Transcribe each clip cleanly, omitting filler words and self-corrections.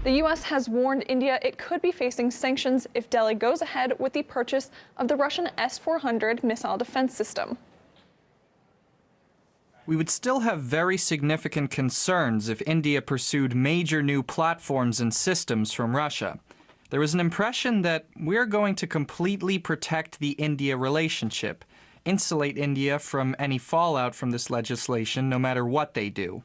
The U.S. has warned India it could be facing sanctions if Delhi goes ahead with the purchase of the Russian S-400 missile defense system. We would still have very significant concerns if India pursued major new platforms and systems from Russia. There is an impression that we're going to completely protect the India relationship, insulate India from any fallout from this legislation, no matter what they do.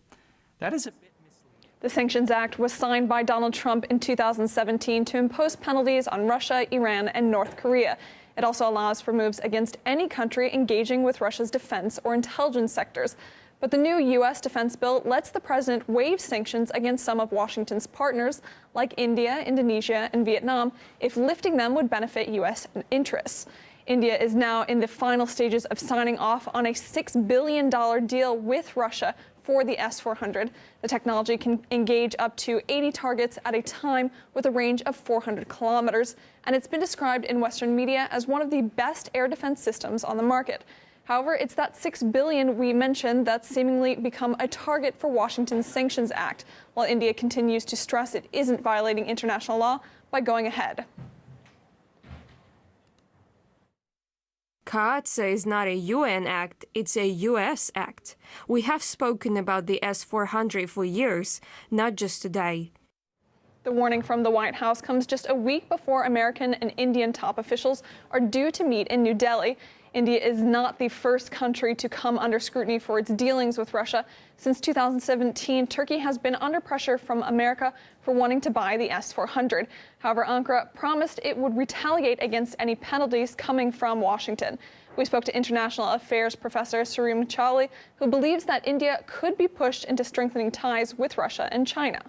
That is a bit misleading. The Sanctions Act was signed by Donald Trump in 2017 to impose penalties on Russia, Iran, and North Korea. It also allows for moves against any country engaging with Russia's defense or intelligence sectors. But the new U.S. defense bill lets the president waive sanctions against some of Washington's partners, like India, Indonesia, and Vietnam, if lifting them would benefit U.S. interests. India is now in the final stages of signing off on a $6 billion deal with Russia for the S-400. The technology can engage up to 80 targets at a time with a range of 400 kilometers, and it's been described in Western media as one of the best air defense systems on the market. However, it's that $6 billion we mentioned that's seemingly become a target for Washington's Sanctions Act, while India continues to stress it isn't violating international law by going ahead. CAATSA is not a UN act, it's a US act. We have spoken about the S-400 for years, not just today. The warning from the White House comes just a week before American and Indian top officials are due to meet in New Delhi. India is not the first country to come under scrutiny for its dealings with Russia. Since 2017, Turkey has been under pressure from America for wanting to buy the S-400. However, Ankara promised it would retaliate against any penalties coming from Washington. We spoke to international affairs professor Surim Chawli, who believes that India could be pushed into strengthening ties with Russia and China.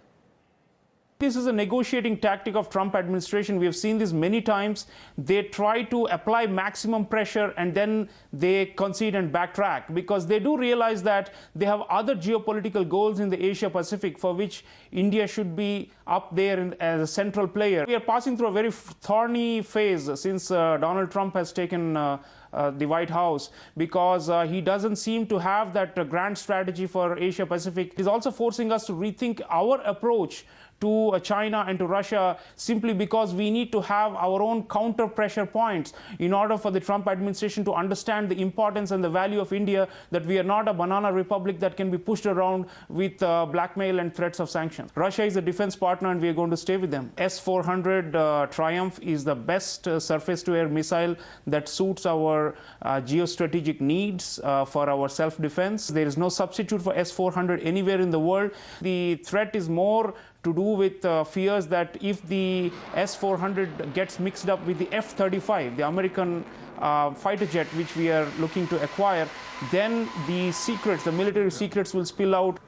This is a negotiating tactic of Trump administration. We have seen this many times. They try to apply maximum pressure and then they concede and backtrack because they do realize that they have other geopolitical goals in the Asia Pacific for which India should be up there as a central player. We are passing through a very thorny phase since Donald Trump has taken the White House because he doesn't seem to have that grand strategy for Asia Pacific. It is also forcing us to rethink our approach to China and to Russia simply because we need to have our own counter pressure points in order for the Trump administration to understand the importance and the value of India, that we are not a banana republic that can be pushed around with blackmail and threats of sanctions. Russia is a defense partner and we are going to stay with them. S-400 Triumph is the best surface-to-air missile that suits our geostrategic needs for our self-defense. There is no substitute for S-400 anywhere in the world. The threat is more to do with fears that if the S-400 gets mixed up with the F-35, the American fighter jet which we are looking to acquire, then the secrets, the military secrets will spill out.